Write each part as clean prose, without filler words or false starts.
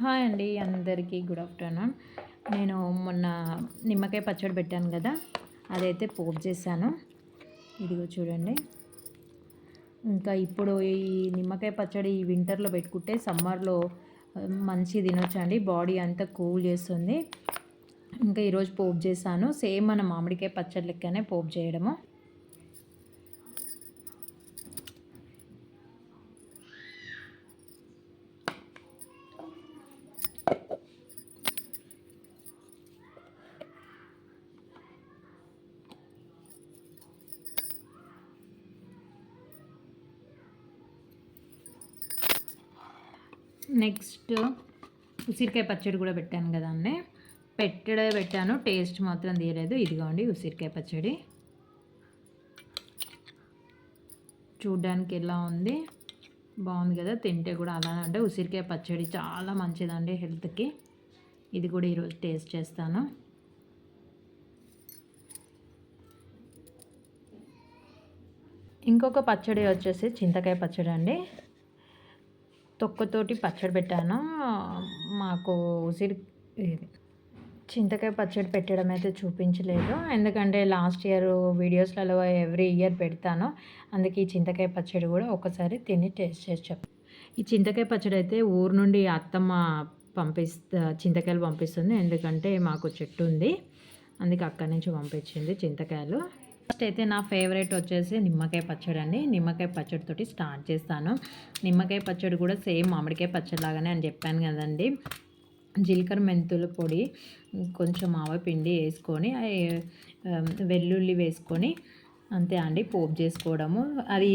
Hi అండి అందరికీ good afternoon. నేను మొన్న నిమ్మకాయ పచ్చడి పెట్టాను కదా, అదైతే పోపు చేశాను. ఇదిగో చూడండి. ఇంకా ఇప్పుడు ఈ నిమ్మకాయ పచ్చడి ఈ వింటర్లో పెట్టుకుంటే సమ్మర్లో మంచి తినొచ్చండి. బాడీ అంతా కూల్ చేస్తుంది. ఇంకా ఈరోజు పోపు చేశాను. సేమ్ మన మామిడికాయ పచ్చడి లెక్కనే పోపు చేయడము. నెక్స్ట్ ఉసిరికాయ పచ్చడి కూడా పెట్టాను కదండి. పెట్టాను, టేస్ట్ మాత్రం తీయలేదు. ఇదిగోండి ఉసిరికాయ పచ్చడి. చూడ్డానికి ఎలా ఉంది, బాగుంది కదా. తింటే కూడా అలానే అంటే ఉసిరికాయ పచ్చడి చాలా మంచిదండి హెల్త్కి. ఇది కూడా ఈరోజు టేస్ట్ చేస్తాను. ఇంకొక పచ్చడి వచ్చేసి చింతకాయ పచ్చడి అండి. తొక్కతోటి పచ్చడి పెట్టాను. మాకు చింతకాయ పచ్చడి పెట్టడం అయితే చూపించలేదు, ఎందుకంటే లాస్ట్ ఇయర్ వీడియోస్లలో ఎవ్రీ ఇయర్ పెడతాను. అందుకే ఈ చింతకాయ పచ్చడి కూడా ఒకసారి తిని టేస్ట్ చేసి చెప్పాను. ఈ చింతకాయ పచ్చడి అయితే ఊరు నుండి అత్తమ్మ చింతకాయలు పంపిస్తుంది, ఎందుకంటే మాకు చెట్టు ఉంది, అందుకే అక్కడి నుంచి పంపించింది చింతకాయలు. ఫస్ట్ అయితే నా ఫేవరెట్ వచ్చేసి నిమ్మకాయ పచ్చడి అండి. నిమ్మకాయ పచ్చడితోటి స్టార్ట్ చేస్తాను. నిమ్మకాయ పచ్చడి కూడా సేమ్ మామిడికాయ పచ్చడి లాగానే అని చెప్పాను కదండి. జీలకర్ర మెంతుల పొడి, కొంచెం ఆవపిండి వేసుకొని, వెల్లుల్లి వేసుకొని అంతే అండి పోపు చేసుకోవడము.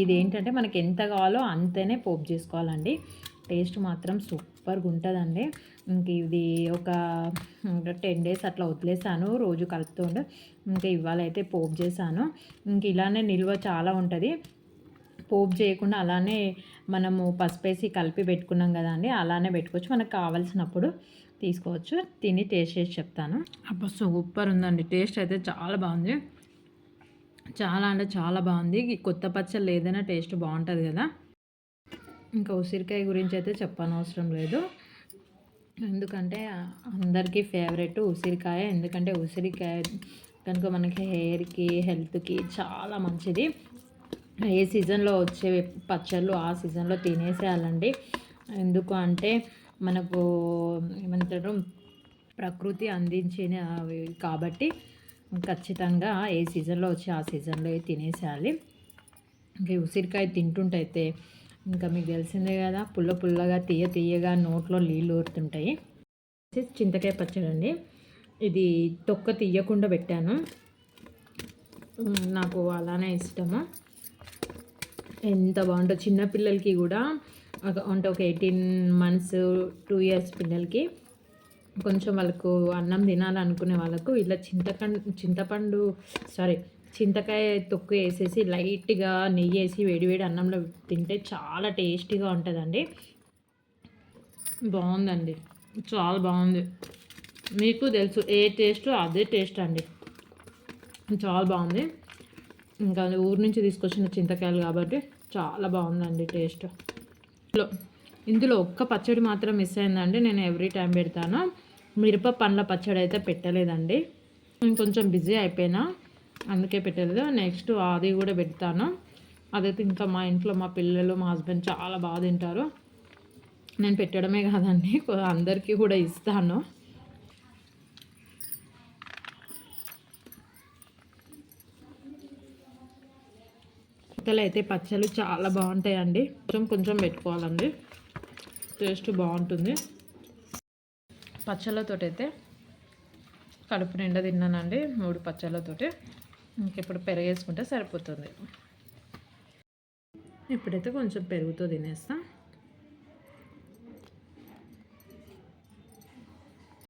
ఇది ఏంటంటే మనకి ఎంత కావాలో అంతనే పోపు చేసుకోవాలండి. టేస్ట్ మాత్రం సూపర్గా ఉంటుందండి. ఇంక ఇది ఒక 10 days అట్లా వదిలేసాను, రోజు కలుపుతుండే. ఇంకా ఇవాళ అయితే పోపు చేశాను. ఇంక ఇలానే నిల్వ చాలా ఉంటుంది. పోపు చేయకుండా అలానే మనము పసుపేసి కలిపి పెట్టుకున్నాం కదా అండి, అలానే పెట్టుకోవచ్చు. మనకు కావాల్సినప్పుడు తీసుకోవచ్చు. తిని టేస్ట్ చేసి చెప్తాను. అబ్బా సూపర్ ఉందండి. టేస్ట్ అయితే చాలా బాగుంది. చాలా అంటే చాలా బాగుంది. కొత్త పచ్చళ్ళు ఏదైనా టేస్ట్ బాగుంటుంది కదా. ఇంకా ఉసిరికాయ గురించి అయితే చెప్పనవసరం లేదు, ఎందుకంటే అందరికీ ఫేవరెట్ ఉసిరికాయ. ఎందుకంటే ఉసిరికాయ కనుక మనకి హెయిర్కి, హెల్త్కి చాలా మంచిది. ఏ సీజన్లో వచ్చే పచ్చళ్ళు ఆ సీజన్లో తినేసేయాలండి. ఎందుకు అంటే మనకు ఏమంటారు, ప్రకృతి అందించినవి కాబట్టి ఖచ్చితంగా ఏ సీజన్లో వచ్చి ఆ సీజన్లో తినేసేయాలి. ఇంకా ఉసిరికాయ తింటుంటైతే ఇంకా మీకు తెలిసిందే కదా, పుల్లగా తీయగా నోట్లో నీళ్ళు ఊరుతుంటాయి. చింతకాయ పచ్చడి అండి. ఇది తొక్క తీయకుండా పెట్టాను, నాకు అలానే ఇష్టము. ఎంత బాగుంటుందో చిన్నపిల్లలకి కూడా, అంటే ఒక 18 months 2 years పిల్లలకి, కొంచెం వాళ్ళకు అన్నం తినాలనుకునే వాళ్ళకు ఇలా చింతకాయ తొక్కు వేసేసి లైట్గా నెయ్యి వేసి వేడివేడి అన్నంలో తింటే చాలా టేస్టీగా ఉంటుందండి. బాగుందండి, చాలా బాగుంది. మీకు తెలుసు ఏ టేస్ట్ అదే టేస్ట్ అండి, చాలా బాగుంది. ఇంకా ఊరు నుంచి తీసుకొచ్చిన చింతకాయలు కాబట్టి చాలా బాగుందండి టేస్ట్. ఇందులో ఒక్క పచ్చడి మాత్రం మిస్ అయిందండి. నేను ఎవ్రీ టైం పెడతాను. మిరప పండ్ల పచ్చడి అయితే పెట్టలేదండి, నేను కొంచెం బిజీ అయిపోయినా, అందుకే పెట్టలేదు. నెక్స్ట్ అది కూడా పెడతాను. అదైతే ఇంకా మా ఇంట్లో మా పిల్లలు, మా హస్బెండ్ చాలా బాగా తింటారు. నేను పెట్టడమే కాదండి, అందరికీ కూడా ఇస్తాను. పిక్కలు అయితే పచ్చళ్ళు చాలా బాగుంటాయండి. కొంచెం పెట్టుకోవాలండి, టేస్ట్ బాగుంటుంది. పచ్చళ్ళతోటైతే కడుపు నిండా తిన్నానండి, 3 పచ్చళ్ళతోటి. ఇంకెప్పుడు పెరుగు వేసుకుంటే సరిపోతుంది. ఇప్పుడైతే కొంచెం పెరుగుతో తినేస్తాం.